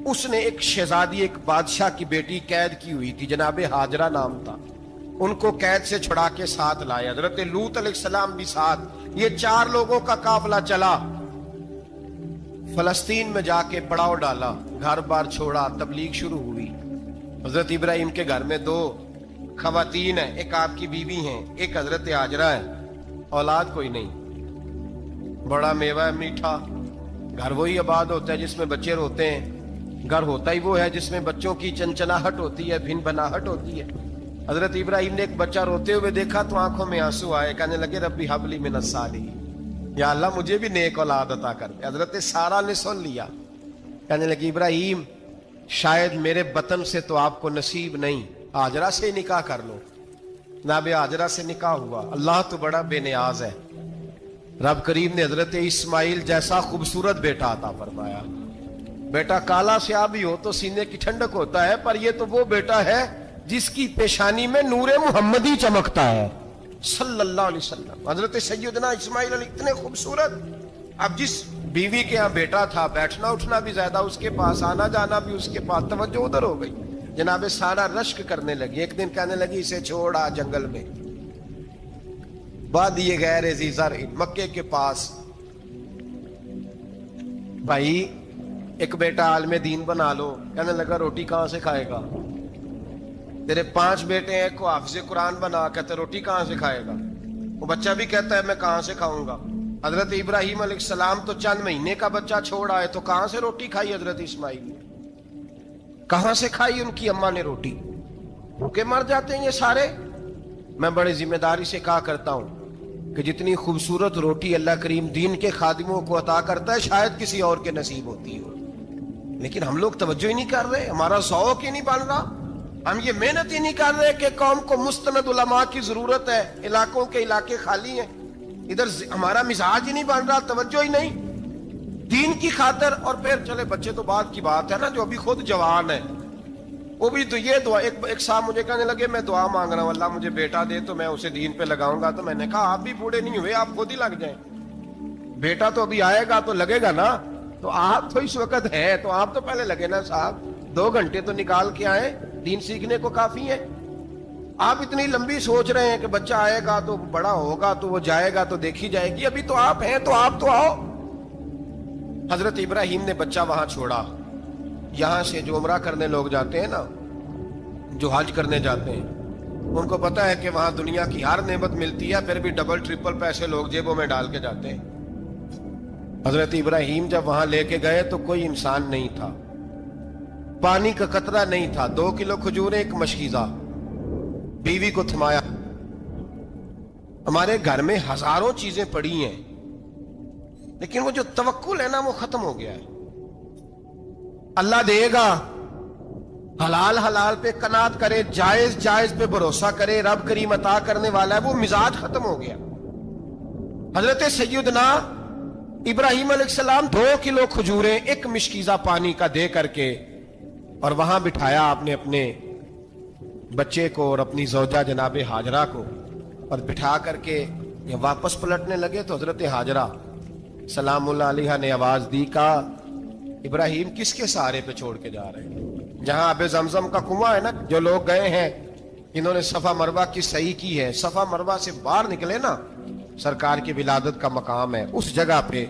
اس نے ایک شہزادی, ایک بادشاہ کی بیٹی قید کی ہوئی تھی, جناب ہاجرہ نام تھا, ان کو قید سے چھڑا کے ساتھ لائے. حضرت لوط علیہ السلام بھی ساتھ. یہ 4 لوگوں کا قافلہ چلا, فلسطین میں جا کے پڑاؤ ڈالا, گھر بار چھوڑا, تبلیغ شروع ہوئی. حضرت ابراہیم کے گھر میں 2 خواتین ہیں, ایک آپ کی بیوی ہیں, ایک حضرت ہاجرہ ہے. اولاد کوئی نہیں, بڑا میوہ ہے میٹھا. گھر وہی آباد ہوتا ہے جس میں بچے روتے ہیں, گھر ہوتا ہی وہ ہے جس میں بچوں کی چنچناہٹ ہوتی ہے, بھن بھناہٹ ہوتی ہے. حضرت ابراہیم نے ایک بچہ روتے ہوئے دیکھا تو آنکھوں میں آنسو آئے, کہنے لگے ربی حب لی من الصالحین, یا اللہ مجھے بھی نیک اولاد عطا کر دے. حضرت سارہ نے سن لیا, کہنے لگی ابراہیم شاید میرے بطن سے تو آپ کو نصیب نہیں, ہاجرہ سے نکاح کر لو. جناب ہاجرہ سے نکاح ہوا. اللہ تو بڑا بے نیاز ہے, رب کریم نے حضرت اسماعیل جیسا خوبصورت بیٹا عطا فرمایا. بیٹا کالا سیاہ بھی ہو تو سینے کی ٹھنڈک ہوتا ہے, پر یہ تو وہ بیٹا ہے جس کی پیشانی میں نور محمدی چمکتا ہے صلی اللہ علیہ وسلم. حضرت سیدنا اسماعیل علیہ اتنے خوبصورت. اب جس بیوی کے ہاں بیٹا تھا, بیٹھنا اٹھنا بھی زیادہ اس کے پاس, آنا جانا بھی اس کے پاس, توجہ ادھر ہو گئی. جناب سارہ رشک کرنے لگی. ایک دن کہنے لگی اسے چھوڑ آ جنگل میں, وادی غیر ذی زرع مکے کے پاس. بھائی ایک بیٹا عالم دین بنا لو, کہنے لگا روٹی کہاں سے کھائے گا. تیرے 5 بیٹے ہیں, کو حافظ قرآن بنا, کہتے روٹی کہاں سے کھائے گا. وہ بچہ بھی کہتا ہے میں کہاں سے کھاؤں گا. حضرت ابراہیم علیہ السلام تو چند مہینے کا بچہ چھوڑ آئے, تو کہاں سے روٹی کھائی حضرت اسماعیل نے, کہاں سے کھائی ان کی اماں نے روٹی. بھوکے مر جاتے ہیں یہ سارے. میں بڑے ذمہ داری سے کہا کرتا ہوں کہ جتنی خوبصورت روٹی اللہ کریم دین کے خادموں کو عطا کرتا ہے شاید کسی اور کے نصیب ہوتی ہو, لیکن ہم لوگ توجہ ہی نہیں کر رہے, ہمارا ذوق ہی نہیں بن رہا, ہم یہ محنت ہی نہیں کر رہے کہ قوم کو مستند علماء کی ضرورت ہے, علاقوں کے علاقے خالی ہیں, ادھر ہمارا مزاج ہی نہیں بن رہا, توجہ ہی نہیں دین کی خاطر. اور پھر چلے بچے تو بعد کی بات ہے نا, جو ابھی خود جوان ہے وہ بھی تو یہ دعا. ایک صاحب مجھے کہنے لگے میں دعا مانگ رہا ہوں اللہ مجھے بیٹا دے تو میں اسے دین پہ لگاؤں گا. تو میں نے کہا آپ بھی بوڑھے نہیں ہوئے, آپ خود ہی لگ جائیں, بیٹا تو ابھی آئے گا تو لگے گا نا. تو آپ تو اس وقت ہے تو آپ تو پہلے لگے نا صاحب, 2 گھنٹے تو نکال کے آئے, دین سیکھنے کو کافی ہے. آپ اتنی لمبی سوچ رہے ہیں کہ بچہ آئے گا تو بڑا ہوگا تو وہ جائے گا تو دیکھی جائے گی, ابھی تو آپ ہیں تو آپ تو آؤ. حضرت ابراہیم نے بچہ وہاں چھوڑا. یہاں سے جو عمرہ کرنے لوگ جاتے ہیں نا, جو حج کرنے جاتے ہیں, ان کو پتا ہے کہ وہاں دنیا کی ہر نعمت ملتی ہے, پھر بھی ڈبل ٹرپل پیسے لوگ جیبوں میں ڈال کے جاتے ہیں. حضرت ابراہیم جب وہاں لے کے گئے تو کوئی انسان نہیں تھا, پانی کا قطرہ نہیں تھا, 2 کلو کھجوریں, ایک مشکیزہ, بیوی کو تھمایا. ہمارے گھر میں ہزاروں چیزیں پڑی ہیں لیکن وہ جو توکل ہے نا وہ ختم ہو گیا ہے. اللہ دے گا, حلال حلال پہ قناعت کرے, جائز جائز پہ بھروسہ کرے, رب کریم عطا کرنے والا ہے, وہ مزاج ختم ہو گیا. حضرت سیدنا ابراہیم علیہ السلام 2 کلو کھجوریں, ایک مشکیزہ پانی کا دے کر کے, اور وہاں بٹھایا آپ نے اپنے بچے کو اور اپنی زوجہ جناب ہاجرہ کو, اور بٹھا کر کے یہ واپس پلٹنے لگے تو حضرت ہاجرہ سلام اللہ علیہ نے آواز دی, کہا ابراہیم کس کے سہارے پہ چھوڑ کے جا رہے ہیں. جہاں آب زمزم کا کنواں ہے نا, جو لوگ گئے ہیں انہوں نے صفا مروہ کی صحیح کی ہے, صفا مروہ سے باہر نکلے نا, سرکار کی ولادت کا مقام ہے, اس جگہ پہ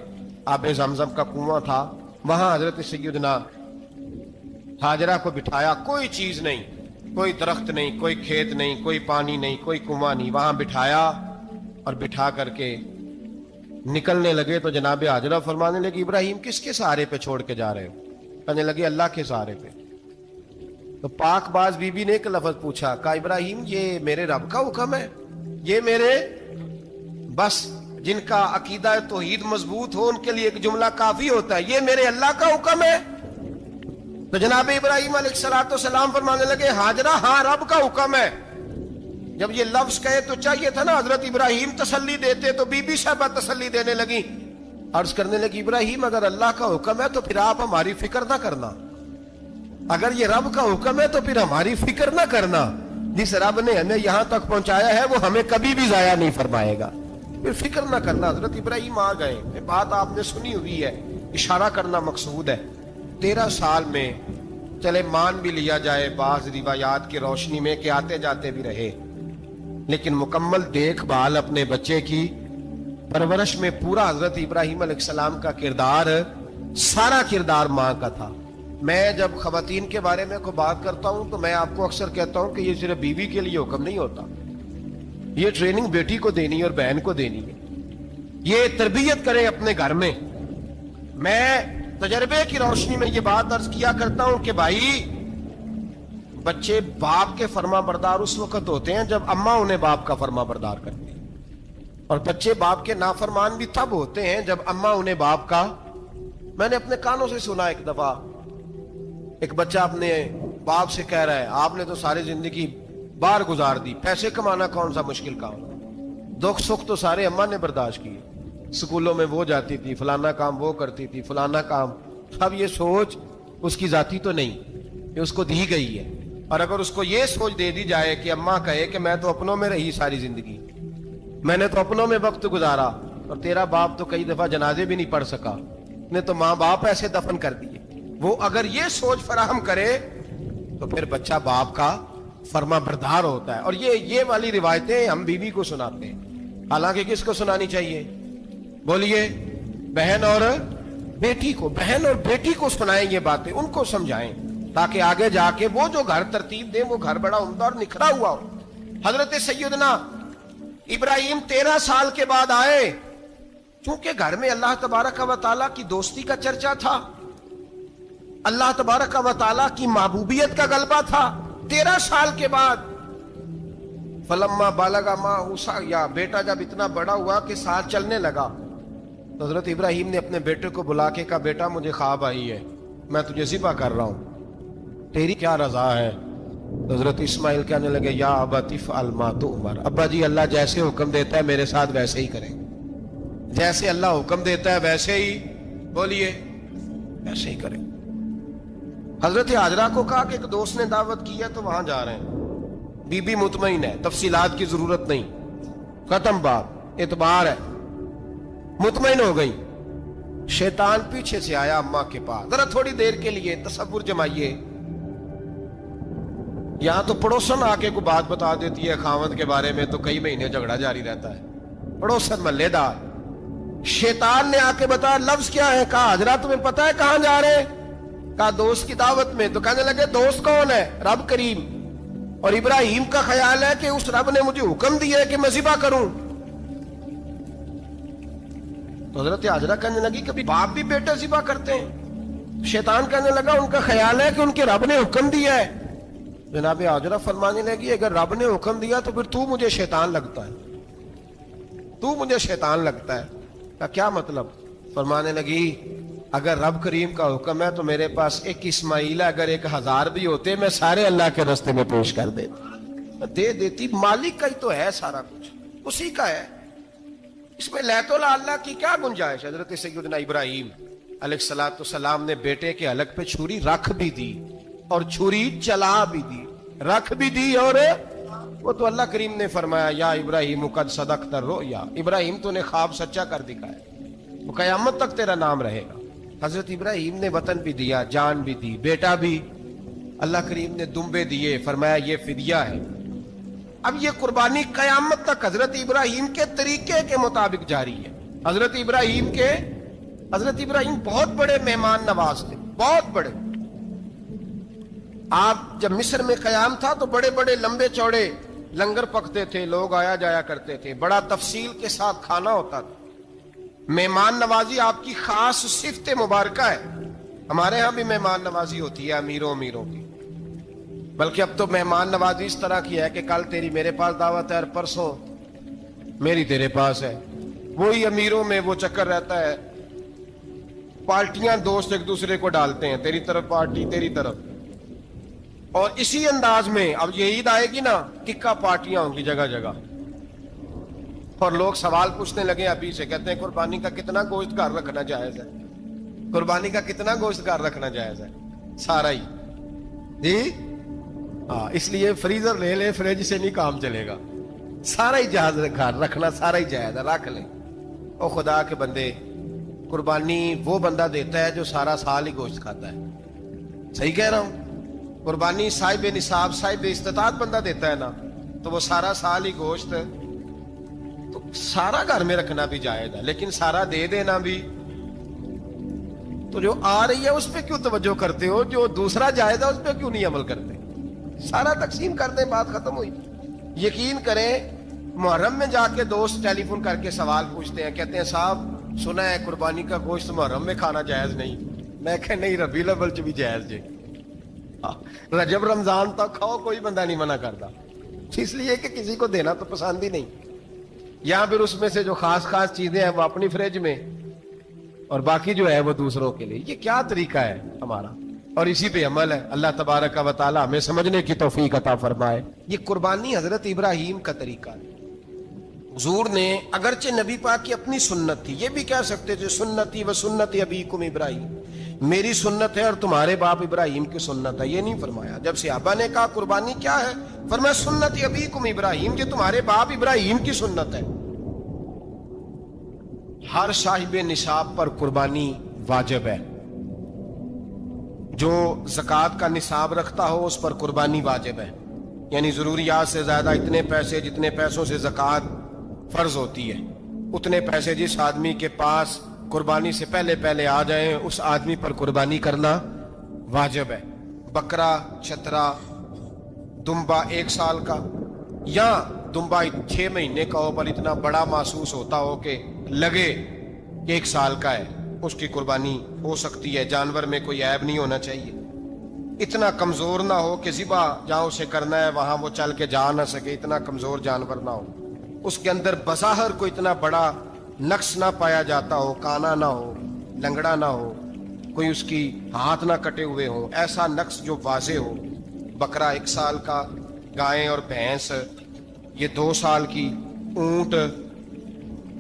آب زمزم کا کنواں تھا. وہاں حضرت سیدنا ہاجرہ کو بٹھایا, کوئی چیز نہیں, کوئی درخت نہیں, کوئی کھیت نہیں, کوئی پانی نہیں, کوئی کنواں نہیں, وہاں بٹھایا اور بٹھا کر کے نکلنے لگے تو جناب ہاجرہ فرمانے لگی ابراہیم کس کے سہارے پہ چھوڑ کے جا رہے ہو. کہنے لگے اللہ کے سہارے پہ. تو پاک باز بی بی نے ایک لفظ پوچھا, کہا ابراہیم یہ میرے رب کا حکم ہے, یہ میرے, بس جن کا عقیدہ توحید مضبوط ہو ان کے لیے ایک جملہ کافی ہوتا ہے, یہ میرے اللہ کا حکم ہے. تو جناب ابراہیم علیہ السلام فرمانے لگے ہاجرہ ہاں رب کا حکم ہے. جب یہ لفظ کہے تو چاہیے تھا نا حضرت ابراہیم تسلی دیتے, تو بی بی صاحبہ تسلی دینے لگی, عرض کرنے لگی ابراہیم اگر اللہ کا حکم ہے تو پھر آپ ہماری فکر نہ کرنا, اگر یہ رب کا حکم ہے تو پھر ہماری فکر نہ کرنا, جس رب نے ہمیں یہاں تک پہنچایا ہے وہ ہمیں کبھی بھی ضائع نہیں فرمائے گا, پھر فکر نہ کرنا. حضرت ابراہیم آ گئے, بات آپ نے سنی ہوئی ہے, اشارہ کرنا مقصود ہے. 13 سال میں چلے مان بھی لیا جائے بعض روایات کی روشنی میں کہ آتے جاتے بھی رہے, لیکن مکمل دیکھ بھال اپنے بچے کی پرورش میں پورا حضرت ابراہیم علیہ السلام کا کردار, سارا کردار ماں کا تھا. میں جب خواتین کے بارے میں کوئی بات کرتا ہوں تو میں آپ کو اکثر کہتا ہوں کہ یہ صرف بیوی کے لیے حکم نہیں ہوتا, یہ ٹریننگ بیٹی کو دینی ہے اور بہن کو دینی ہے, یہ تربیت کرے اپنے گھر میں. میں تجربے کی روشنی میں یہ بات عرض کیا کرتا ہوں کہ بھائی بچے باپ کے فرما بردار اس وقت ہوتے ہیں جب اماں انہیں باپ کا فرما بردار کرتی ہیں, اور بچے باپ کے نافرمان بھی تب ہوتے ہیں جب اماں انہیں باپ کا. میں نے اپنے کانوں سے سنا ایک دفعہ ایک بچہ اپنے باپ سے کہہ رہا ہے آپ نے تو ساری زندگی باہر گزار دی, پیسے کمانا کون سا مشکل کام, دکھ سکھ تو سارے اماں نے برداشت کیے, سکولوں میں وہ جاتی تھی, فلانا کام وہ کرتی تھی, فلانا کام. اب یہ سوچ اس کی ذاتی تو نہیں, یہ اس کو دی گئی ہے, اور اگر اس کو یہ سوچ دے دی جائے کہ اماں کہے کہ میں تو اپنوں میں رہی ساری زندگی, میں نے تو اپنوں میں وقت گزارا, اور تیرا باپ تو کئی دفعہ جنازے بھی نہیں پڑھ سکا, نے تو ماں باپ ایسے دفن کر دیے, وہ اگر یہ سوچ فراہم کرے تو پھر بچہ باپ کا فرما بردار ہوتا ہے. اور یہ والی روایتیں ہم بیوی کو سناتے ہیں. حالانکہ کس کو سنانی چاہیے؟ بولیے، بہن اور بیٹی کو. بہن اور بیٹی کو سنائیں یہ باتیں، ان کو سمجھائیں، تاکہ آگے جا کے وہ جو گھر ترتیب دیں وہ گھر بڑا عمدہ اور نکھرا ہوا ہو. حضرت سیدنا ابراہیم 13 سال کے بعد آئے، چونکہ گھر میں اللہ تبارک و تعالیٰ کی دوستی کا چرچا تھا، اللہ تبارک و تعالیٰ کی محبوبیت کا غلبہ تھا. 13 سال کے بعد فلما بالغ معہ السعی، بیٹا جب اتنا بڑا ہوا کہ ساتھ چلنے لگا، تو حضرت ابراہیم نے اپنے بیٹے کو بلا کے کہا، بیٹا مجھے خواب آئی ہے، میں تجھے ذبح کر رہا ہوں، تیری کیا رضا ہے؟ تو حضرت اسماعیل کہنے لگے، یا ابت افعل ما تؤمر، ابا جی اللہ جیسے حکم دیتا ہے میرے ساتھ ویسے ہی کریں، جیسے اللہ حکم دیتا ہے ویسے ہی، بولیے، ویسے ہی کریں. حضرت حاجرہ کو کہا کہ ایک دوست نے دعوت کی ہے تو وہاں جا رہے ہیں. بی بی مطمئن ہے، تفصیلات کی ضرورت نہیں، ختم بات، اعتبار ہے، مطمئن ہو گئی. شیطان پیچھے سے آیا اماں کے پاس. ذرا تھوڑی دیر کے لیے تصور جمائیے، یہاں تو پڑوسن آ کے کوئی بات بتا دیتی ہے خاوند کے بارے میں تو کئی مہینے جھگڑا جاری رہتا ہے، پڑوسن محلے دار. شیطان نے آ کے بتایا لفظ کیا ہے؟ کہا حاجرہ تمہیں پتا ہے کہاں جا رہے ہیں؟ کہا دوست کی دعوت میں. تو کہنے لگے دوست کون ہے؟ رب کریم. اور ابراہیم کا خیال ہے کہ اس رب نے مجھے حکم دیا ہے کہ میں ذبح کروں. تو حضرت حاجرہ کہنے لگی کبھی باپ بھی بیٹا ذبح کرتے ہیں؟ شیطان کہنے لگا ان کا خیال ہے کہ ان کے رب نے حکم دیا ہے. جناب حاجرہ فرمانے لگی اگر رب نے حکم دیا تو پھر تو مجھے شیطان لگتا ہے، تو مجھے شیطان لگتا ہے. کا کیا مطلب؟ فرمانے لگی اگر رب کریم کا حکم ہے تو میرے پاس ایک اسماعیل ہے، اگر 1000 بھی ہوتے میں سارے اللہ کے راستے میں پیش کر دیتا، دے دیتی. مالک کا ہی تو ہے سارا کچھ، اسی کا ہے، اس میں لیت اللہ کی کیا گنجائش؟ حضرت سیدنا ابراہیم علیہ السلام نے بیٹے کے حلق پہ چھری رکھ بھی دی اور چھری چلا بھی دی، رکھ بھی دی، اور وہ تو اللہ کریم نے فرمایا یا ابراہیم قد صدقت الرؤیا، ابراہیم تو نے خواب سچا کر دکھایا، وہ قیامت تک تیرا نام رہے گا. حضرت ابراہیم نے وطن بھی دیا، جان بھی دی، بیٹا بھی. اللہ کریم نے دمبے دیے، فرمایا یہ فدیہ ہے. اب یہ قربانی قیامت تک حضرت ابراہیم کے طریقے کے مطابق جاری ہے. حضرت ابراہیم بہت بڑے مہمان نواز تھے، بہت بڑے. آپ جب مصر میں قیام تھا تو بڑے بڑے لمبے چوڑے لنگر پکتے تھے، لوگ آیا جایا کرتے تھے، بڑا تفصیل کے ساتھ کھانا ہوتا تھا. مہمان نوازی آپ کی خاص صفت مبارکہ ہے. ہمارے ہاں بھی مہمان نوازی ہوتی ہے امیروں کی، بلکہ اب تو مہمان نوازی اس طرح کی ہے کہ کل تیری میرے پاس دعوت ہے اور پرسوں میری تیرے پاس ہے. وہی امیروں میں وہ چکر رہتا ہے، پارٹیاں دوست ایک دوسرے کو ڈالتے ہیں، تیری طرف پارٹی تیری طرف. اور اسی انداز میں اب یہ عید آئے گی نا، ٹکا پارٹیاں ہوں گی جگہ جگہ. اور لوگ سوال پوچھنے لگے ابھی سے، کہتے ہیں قربانی کا کتنا گوشت گھر رکھنا جائز ہے؟ قربانی کا کتنا گوشت گھر رکھنا جائز ہے؟ سارا ہی جی ہاں، اس لیے فریزر لے لے، فریج سے نہیں کام چلے گا. سارا ہی جہاز گھر رکھنا سارا ہی جائز ہے، رکھ لیں. او خدا کے بندے، قربانی وہ بندہ دیتا ہے جو سارا سال ہی گوشت کھاتا ہے. صحیح کہہ رہا ہوں؟ قربانی صاحب نصاب، صاحب استطاعت بندہ دیتا ہے نا، تو وہ سارا سال ہی گوشت، تو سارا گھر میں رکھنا بھی جائز ہے، لیکن سارا دے دینا بھی. تو جو آ رہی ہے اس پہ کیوں توجہ کرتے ہو؟ جو دوسرا جائز ہے اس پہ کیوں نہیں عمل کرتے؟ سارا تقسیم کر دیں، بات ختم ہوئی. یقین کریں، محرم میں جا کے دوست ٹیلی فون کر کے سوال پوچھتے ہیں، کہتے ہیں صاحب سنا ہے قربانی کا گوشت محرم میں کھانا جائز نہیں. میں کہ نہیں، ربیع الاول چ بھی جائز جی، رجب رمضان تک کھاؤ، کوئی بندہ نہیں منع کرتا. اس لیے کہ کسی کو دینا تو پسند ہی نہیں. یا پھر اس میں سے جو خاص چیزیں ہیں وہ اپنی فریج میں، اور باقی جو ہے وہ دوسروں کے لیے. یہ کیا طریقہ ہے ہمارا؟ اور اسی پہ عمل ہے. اللہ تبارک و تعالی ہمیں سمجھنے کی توفیق عطا فرمائے. یہ قربانی حضرت ابراہیم کا طریقہ ہے. حضور نے اگرچہ نبی پاک کی اپنی سنت تھی، یہ بھی کہہ سکتے تھے سنتی و سنت ابیکم ابراہیم، میری سنت ہے اور تمہارے باپ ابراہیم کی سنت ہے. یہ نہیں فرمایا. جب صحابہ نے کہا قربانی کیا ہے، فرمایا سنت ابیکم ابراہیم، یہ تمہارے باپ ابراہیم کی سنت ہے. ہر صاحب نصاب پر قربانی واجب ہے. جو زکوٰۃ کا نصاب رکھتا ہو اس پر قربانی واجب ہے. یعنی ضروریات سے زیادہ اتنے پیسے، جتنے پیسوں سے زکوٰۃ فرض ہوتی ہے. اتنے پیسے جس آدمی کے پاس قربانی سے پہلے پہلے آ جائیں اس آدمی پر قربانی کرنا واجب ہے. بکرا، چھترا، دمبا 1 سال کا یا دمبا 6 مہینے کا ہو پر اتنا بڑا محسوس ہوتا ہو کہ لگے کہ 1 سال کا ہے، اس کی قربانی ہو سکتی ہے. جانور میں کوئی عیب نہیں ہونا چاہیے. اتنا کمزور نہ ہو کہ ذبح جہاں اسے کرنا ہے وہاں وہ چل کے جا نہ سکے، اتنا کمزور جانور نہ ہو. اس کے اندر بظاہر کوئی اتنا بڑا نقص نہ پایا جاتا ہو، کانا نہ ہو، لنگڑا نہ ہو، کوئی اس کی ہاتھ نہ کٹے ہوئے ہوں، ایسا نقص جو واضح ہو. بکرا 1 سال کا، گائیں اور بھینس یہ 2 سال کی، اونٹ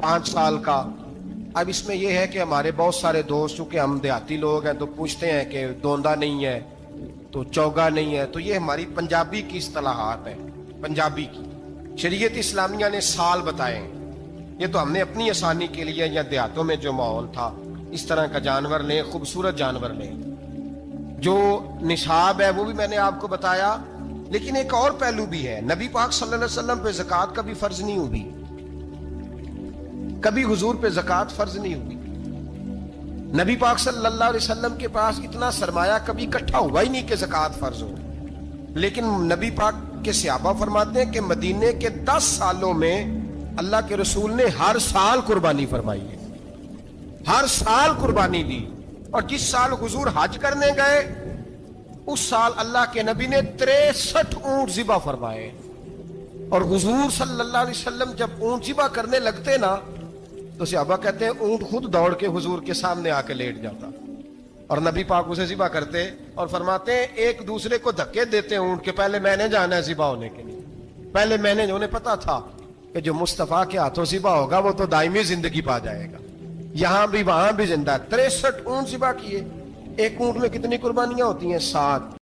5 سال کا. اب اس میں یہ ہے کہ ہمارے بہت سارے دوست، چونکہ ہم دیہاتی لوگ ہیں تو پوچھتے ہیں کہ دوندا نہیں ہے تو چوگا نہیں ہے. تو یہ ہماری پنجابی کی اصطلاحات ہیں، پنجابی کی. شریعت اسلامیہ نے سال بتائے ہیں. یہ تو ہم نے اپنی آسانی کے لیے یا دیہاتوں میں جو ماحول تھا اس طرح کا جانور لیں، خوبصورت جانور لیں. جو نصاب ہے وہ بھی میں نے آپ کو بتایا. لیکن ایک اور پہلو بھی ہے. نبی پاک صلی اللہ علیہ وسلم پہ زکوٰۃ کبھی فرض نہیں ہوئی، کبھی حضور پہ زکوٰۃ فرض نہیں ہوئی. نبی پاک صلی اللہ علیہ وسلم کے پاس اتنا سرمایہ کبھی اکٹھا ہوا ہی نہیں کہ زکوٰۃ فرض ہو. لیکن نبی پاک کے صحابہ فرماتے ہیں کہ مدینے کے 10 سالوں میں اللہ کے رسول نے ہر سال قربانی فرمائی ہے، ہر سال قربانی دی. اور جس سال حضور حج کرنے گئے اس سال اللہ کے نبی نے 63 اونٹ ذبح فرمائے. اور حضور صلی اللہ علیہ وسلم جب اونٹ ذبح کرنے لگتے نا تو صحابہ کہتے ہیں اونٹ خود دوڑ کے حضور کے سامنے آ کے لیٹ جاتا اور نبی پاک اسے ذبح کرتے اور فرماتے ہیں ایک دوسرے کو دھکے دیتے اونٹ کے پہلے میں نے جانا ہے ذبح ہونے کے لیے. پہلے میں نے، انہیں پتا تھا کہ جو مصطفیٰ کے ہاتھوں ذبح ہوگا وہ تو دائمی زندگی پا جائے گا، یہاں بھی وہاں بھی زندہ. 63 اونٹ ذبح کیے. ایک اونٹ میں کتنی قربانیاں ہوتی ہیں؟ 7.